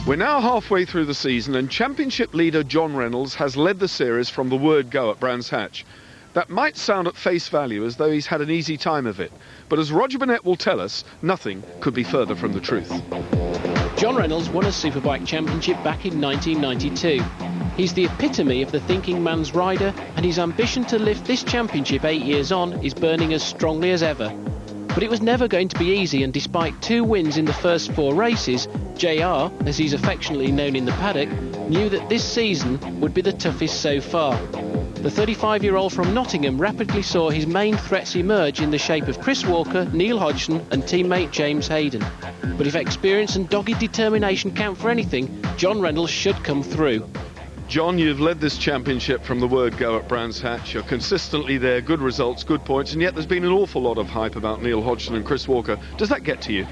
We're now halfway through the season and championship leader John Reynolds has led the series from the word go at Brands Hatch. That might sound at face value as though he's had an easy time of it, but as Roger Burnett will tell us, nothing could be further from the truth. John Reynolds won a Superbike championship back in 1992. He's the epitome of the thinking man's rider, and his ambition to lift this championship 8 years on is burning as strongly as ever. But it was never going to be easy, and despite 2 wins in the first 4 races, JR, as he's affectionately known in the paddock, knew that this season would be the toughest so far. The 35-year-old from Nottingham rapidly saw his main threats emerge in the shape of Chris Walker, Neil Hodgson and teammate James Hayden. But if experience and dogged determination count for anything, John Reynolds should come through. John, you've led this championship from the word go at Brands Hatch. You're consistently there, good results, good points, and yet there's been an awful lot of hype about Neil Hodgson and Chris Walker. Does that get to you?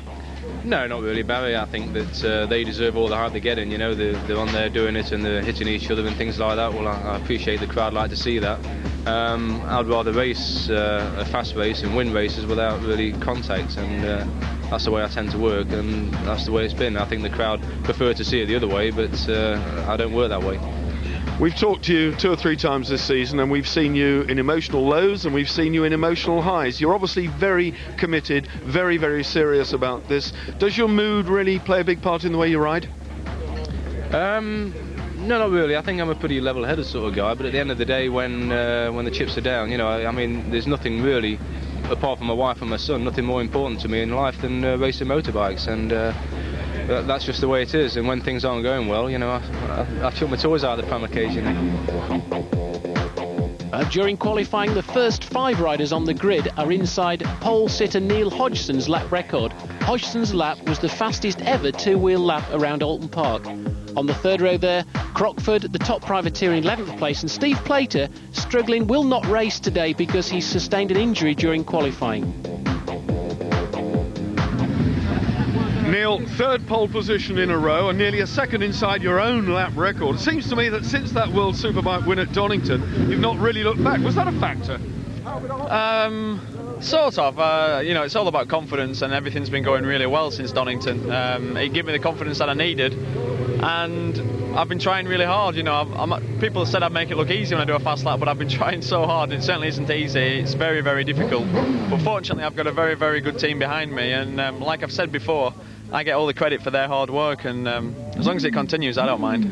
No, not really, Barry. I think that they deserve all the hype they're getting. You know, they're on there doing it and they're hitting each other and things like that. Well, I appreciate the crowd like to see that. I'd rather race a fast race and win races without really contact, and that's the way I tend to work, and that's the way it's been. I think the crowd prefer to see it the other way, but I don't work that way. We've talked to you 2 or 3 times this season, and we've seen you in emotional lows and we've seen you in emotional highs. You're obviously very committed, very, very serious about this. Does your mood really play a big part in the way you ride? No, not really. I think I'm a pretty level-headed sort of guy, but at the end of the day, when the chips are down, you know, I mean, there's nothing really, apart from my wife and my son, nothing more important to me in life than racing motorbikes, and that's just the way it is. And when things aren't going well, you know, I chuck my toys out of the pram occasionally. During qualifying, the first 5 riders on the grid are inside pole sitter Neil Hodgson's lap record. Hodgson's lap was the fastest ever 2-wheel lap around Oulton Park. On the 3rd row there, Crockford, the top privateer in 11th place, and Steve Plater, struggling, will not race today because he's sustained an injury during qualifying. Neil, 3rd pole position in a row and nearly a second inside your own lap record. It seems to me that since that World Superbike win at Donington, you've not really looked back. Was that a factor? Sort of. You know, it's all about confidence, and everything's been going really well since Donington. It gave me the confidence that I needed, and I've been trying really hard. You know, people said I'd make it look easy when I do a fast lap, but I've been trying so hard. It certainly isn't easy. It's very, very difficult. But fortunately, I've got a very, very good team behind me, and like I've said before, I get all the credit for their hard work, and as long as it continues, I don't mind.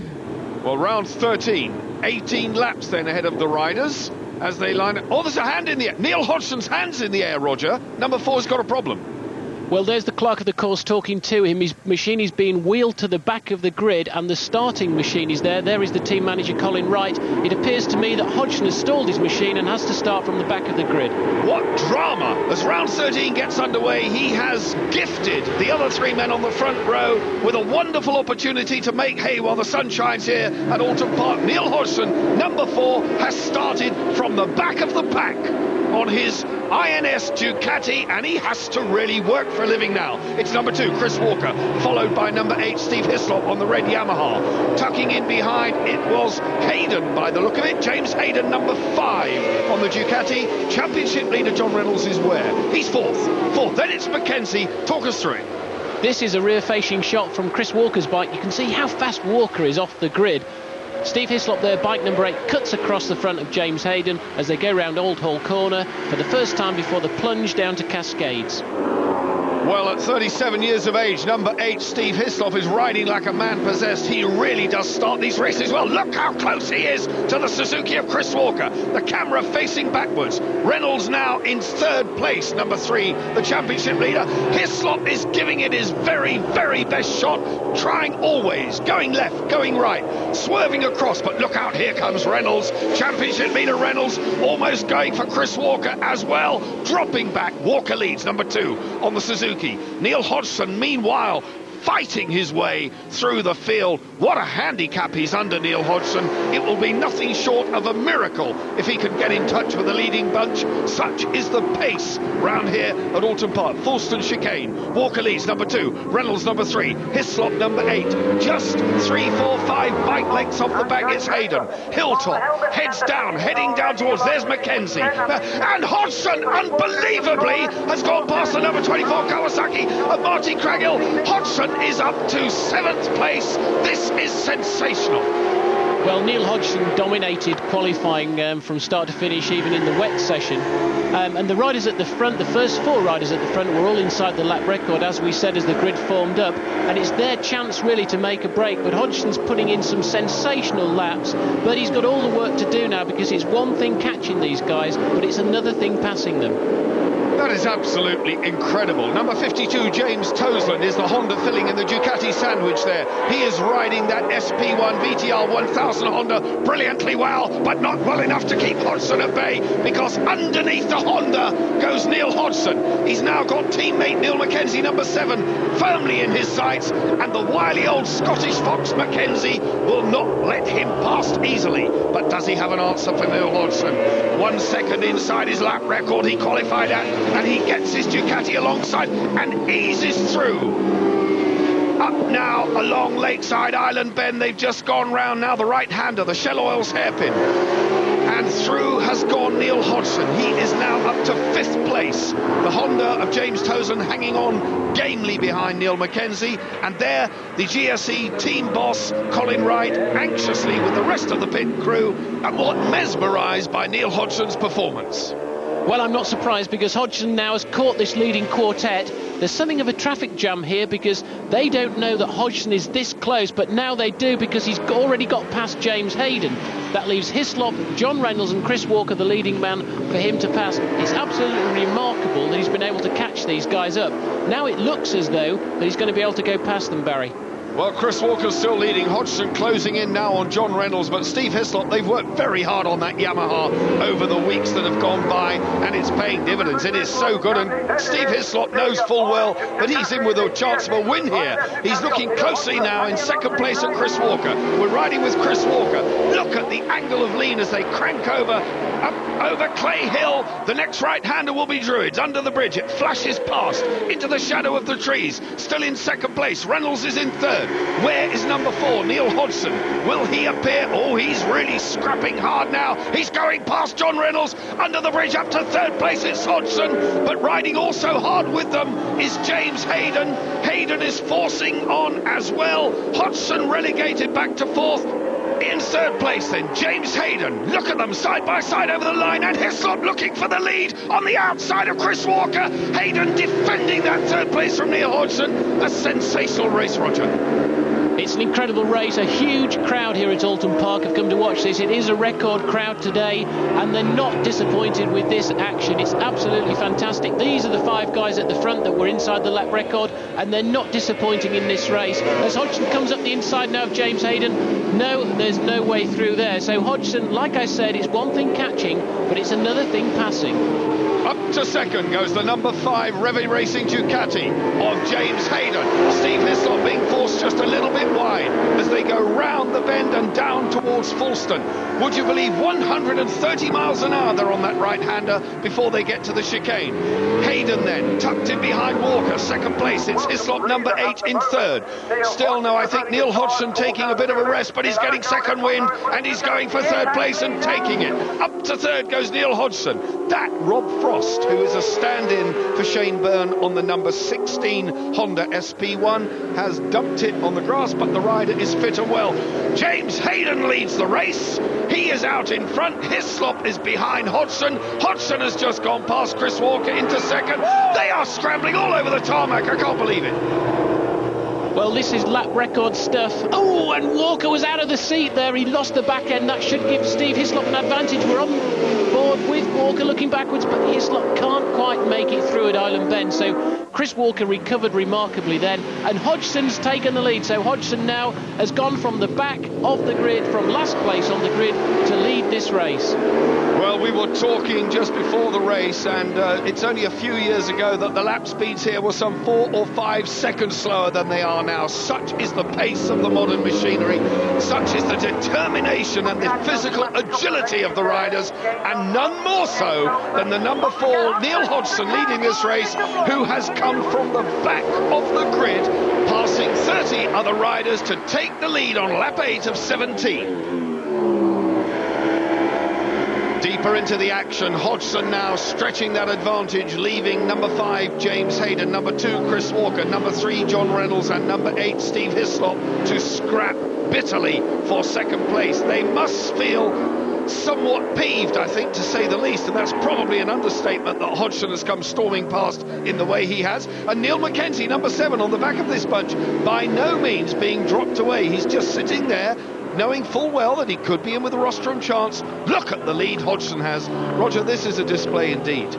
Well, round 13, 18 laps then ahead of the riders as they line up. Oh, there's a hand in the air. Neil Hodgson's hand's in the air, Roger. Number 4's got a problem. Well, there's the clerk of the course talking to him. His machine is being wheeled to the back of the grid, and the starting machine is there. There is the team manager, Colin Wright. It appears to me that Hodgson has stalled his machine and has to start from the back of the grid. What drama! As round 13 gets underway, he has gifted the other 3 men on the front row with a wonderful opportunity to make hay while the sun shines here at Oulton Park. Neil Hodgson, number 4, has started from the back of the pack on his INS Ducati, and he has to really work for a living now. It's number 2, Chris Walker, followed by number 8, Steve Hislop on the red Yamaha. Tucking in behind, it was Hayden, by the look of it. James Hayden, number 5 on the Ducati. Championship leader John Reynolds is where? He's 4th. Then it's Mackenzie. Talk us through it. This is a rear-facing shot from Chris Walker's bike. You can see how fast Walker is off the grid. Steve Hislop there, bike number 8, cuts across the front of James Hayden as they go round Old Hall Corner for the first time before the plunge down to Cascades. Well, at 37 years of age, number 8, Steve Hislop, is riding like a man possessed. He really does start these races well. Look how close he is to the Suzuki of Chris Walker. The camera facing backwards. Reynolds now in 3rd place, number 3, the championship leader. Hislop is giving it his very, very best shot, trying always, going left, going right, swerving across, but look out, here comes Reynolds. Championship leader Reynolds almost going for Chris Walker as well. Dropping back, Walker leads, number 2 on the Suzuki. Neil Hodgson, meanwhile, fighting his way through the field. What a handicap he's under, Neil Hodgson. It will be nothing short of a miracle if he can get in touch with the leading bunch. Such is the pace round here at Oulton Park. Fulston chicane. Walker leads, number 2. Reynolds, number 3. Hislop, number 8. Just 3, 4, 5 bike lengths off the back. It's Hayden. Hilltop heads down, heading down towards. There's Mackenzie. And Hodgson, unbelievably, has gone past the number 24 Kawasaki of Martin Craghill. Hodgson Hodgson is up to 7th place. This is sensational. Well, Neil Hodgson dominated qualifying from start to finish, even in the wet session. And the riders at the front, the first 4 riders at the front, were all inside the lap record, as we said, as the grid formed up. And it's their chance, really, to make a break. But Hodgson's putting in some sensational laps. But he's got all the work to do now, because it's one thing catching these guys, but it's another thing passing them. That is absolutely incredible. Number 52, James Toseland, is the Honda filling in the Ducati sandwich there. He is riding that SP1 VTR 1000 Honda brilliantly well, but not well enough to keep Hodgson at bay, because underneath the Honda goes Neil Hodgson. He's now got teammate Neil Mackenzie, number 7, firmly in his sights, and the wily old Scottish fox Mackenzie will not let him past easily. But does he have an answer for Neil Hodgson? 1 second inside his lap record he qualified at, and he gets his Ducati alongside and eases through. Up now along Lakeside Island Bend. They've just gone round now the right-hander, the Shell Oils hairpin. And through has gone Neil Hodgson. He is now up to 5th place. The Honda of James Toseland hanging on gamely behind Neil Mackenzie. And there, the GSE team boss, Colin Wright, anxiously with the rest of the pit crew, and what mesmerised by Neil Hodgson's performance. Well, I'm not surprised, because Hodgson now has caught this leading quartet. There's something of a traffic jam here, because they don't know that Hodgson is this close, but now they do, because he's already got past James Hayden. That leaves Hislop, John Reynolds and Chris Walker, the leading man, for him to pass. It's absolutely remarkable that he's been able to catch these guys up. Now it looks as though that he's going to be able to go past them, Barry. Well, Chris Walker's still leading. Hodgson closing in now on John Reynolds, but Steve Hislop, they've worked very hard on that Yamaha over the weeks that have gone by, and it's paying dividends. It is so good, and Steve Hislop knows full well that he's in with a chance of a win here. He's looking closely now in 2nd place at Chris Walker. We're riding with Chris Walker. Look at the angle of lean as they crank over Clay Hill. The next right-hander will be Druids. Under the bridge, it flashes past into the shadow of the trees. Still in 2nd place. Reynolds is in 3rd. Where is number 4, Neil Hodgson? Will he appear? Oh, he's really scrapping hard now. He's going past John Reynolds. Under the bridge up to 3rd place, it's Hodgson. But riding also hard with them is James Hayden. Hayden is forcing on as well. Hodgson relegated back to 4th. In 3rd place then, James Hayden. Look at them side by side over the line, and Hislop looking for the lead on the outside of Chris Walker. Hayden defending that 3rd place from Neil Hodgson. A sensational race, Roger. It's an incredible race. A huge crowd here at Oulton Park have come to watch this. It is a record crowd today, and they're not disappointed with this action. It's absolutely fantastic. These are the 5 guys at the front that were inside the lap record, and they're not disappointing in this race. As Hodgson comes up the inside now of James Hayden, no, there's no way through there. So Hodgson, like I said, it's one thing catching, but it's another thing passing. Up to 2nd goes the number 5 Revy Racing Ducati of James Hayden. Steve Hislop being forced just a little bit wide as they go round the bend and down towards Fulston. Would you believe 130 miles an hour they're on that right-hander before they get to the chicane. Hayden then tucked in behind Walker, 2nd place. It's Hislop number 8 in 3rd. Still no, I think Neil Hodgson taking a bit of a rest, but he's getting 2nd wind and he's going for 3rd place and taking it. Up to 3rd goes Neil Hodgson. That Rob Frost, who is a stand-in for Shane Byrne on the number 16 Honda SP1, has dumped it on the grass, but the rider is fit and well. James Hayden leads the race. He is out in front. Hislop is behind Hodgson. Hodgson has just gone past Chris Walker into 2nd. They are scrambling all over the tarmac. I can't believe it. Well, this is lap record stuff. Oh, and Walker was out of the seat there. He lost the back end. That should give Steve Hislop an advantage. We're on board with Walker looking backwards, but Hislop can't quite make it through at Island Bend. So Chris Walker recovered remarkably then, and Hodgson's taken the lead. So Hodgson now has gone from the back of the grid, from last place on the grid, to lead this race. Well, we were talking just before the race, and it's only a few years ago that the lap speeds here were some 4 or 5 seconds slower than they are now. Such is the pace of the modern machinery, such is the determination and the physical agility of the riders, and none more so than the number 4 Neil Hodgson leading this race, who has come from the back of the grid, passing 30 other riders to take the lead on lap 8 of 17. Deeper into the action, Hodgson now stretching that advantage, leaving number 5 James Hayden, number 2 Chris Walker, number 3 John Reynolds and number 8 Steve Hislop to scrap bitterly for second place. They must feel somewhat peeved, I think, to say the least, and that's probably an understatement that Hodgson has come storming past in the way he has. And Neil Mackenzie, number 7 on the back of this bunch, by no means being dropped away. He's just sitting there knowing full well that he could be in with a rostrum chance. Look at the lead Hodgson has. Roger, this is a display indeed.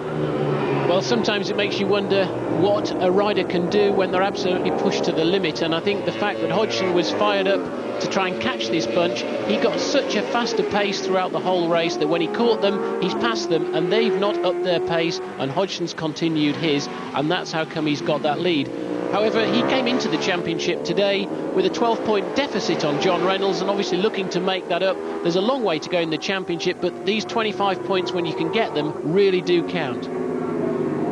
Well, sometimes it makes you wonder what a rider can do when they're absolutely pushed to the limit, and I think the fact that Hodgson was fired up to try and catch this bunch, he got such a faster pace throughout the whole race that when he caught them, he's passed them, and they've not upped their pace, and Hodgson's continued his, and that's how come he's got that lead. However, he came into the championship today with a 12-point deficit on John Reynolds, and obviously looking to make that up. There's a long way to go in the championship, but these 25 points, when you can get them, really do count.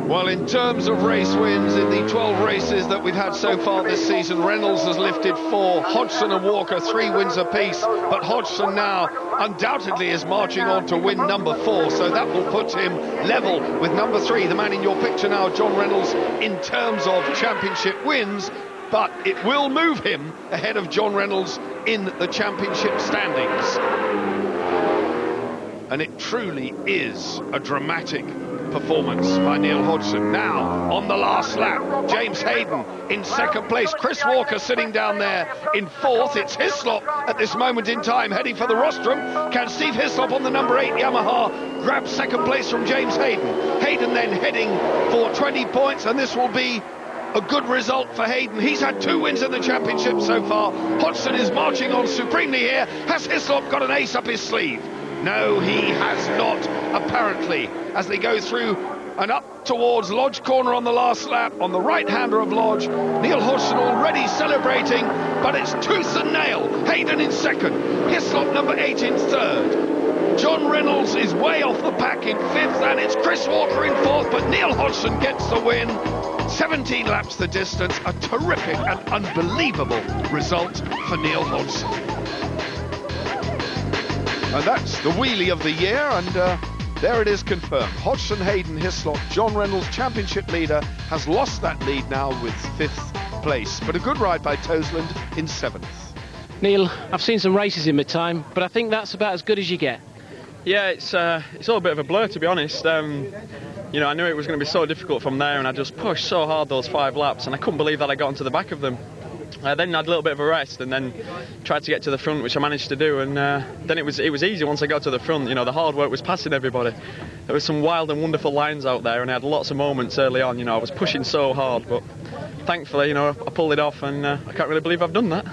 Well, in terms of race wins, in the 12 races that we've had so far this season, Reynolds has lifted 4, Hodgson and Walker 3 wins apiece, but Hodgson now undoubtedly is marching on to win number 4, so that will put him level with number 3, the man in your picture now, John Reynolds, in terms of championship wins, but it will move him ahead of John Reynolds in the championship standings. And it truly is a dramatic performance by Neil Hodgson. Now, on the last lap, James Hayden in second place. Chris Walker sitting down there in 4th. It's Hislop at this moment in time heading for the rostrum. Can Steve Hislop on the number 8 Yamaha grab second place from James Hayden? Hayden then heading for 20 points, and this will be a good result for Hayden. He's had 2 wins in the championship so far. Hodgson is marching on supremely here. Has Hislop got an ace up his sleeve? No, he has not, apparently, as they go through and up towards Lodge Corner on the last lap, on the right-hander of Lodge. Neil Hodgson already celebrating, but it's tooth and nail. Hayden in second, Hislop number 8 in third. John Reynolds is way off the pack in 5th, and it's Chris Walker in 4th, but Neil Hodgson gets the win. 17 laps the distance, a terrific and unbelievable result for Neil Hodgson. And that's the wheelie of the year, and there it is confirmed. Hodgson, Hayden, Hislop, John Reynolds, championship leader, has lost that lead now with 5th place. But a good ride by Toseland in 7th. Neil, I've seen some races in my time, but I think that's about as good as you get. Yeah, it's all a bit of a blur, to be honest. You know, I knew it was going to be so difficult from there, and I just pushed so hard those 5 laps, and I couldn't believe that I got onto the back of them. Then I had a little bit of a rest and then tried to get to the front, which I managed to do, and then it was easy once I got to the front. You know, the hard work was passing everybody. There were some wild and wonderful lines out there, and I had lots of moments early on. You know, I was pushing so hard, but thankfully, you know, I pulled it off, and I can't really believe I've done that.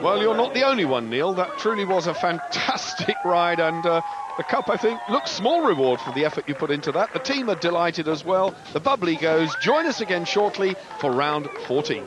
Well, you're not the only one, Neil. That truly was a fantastic ride, and the Cup, I think, looks small reward for the effort you put into that. The team are delighted as well. The bubbly goes. Join us again shortly for round 14.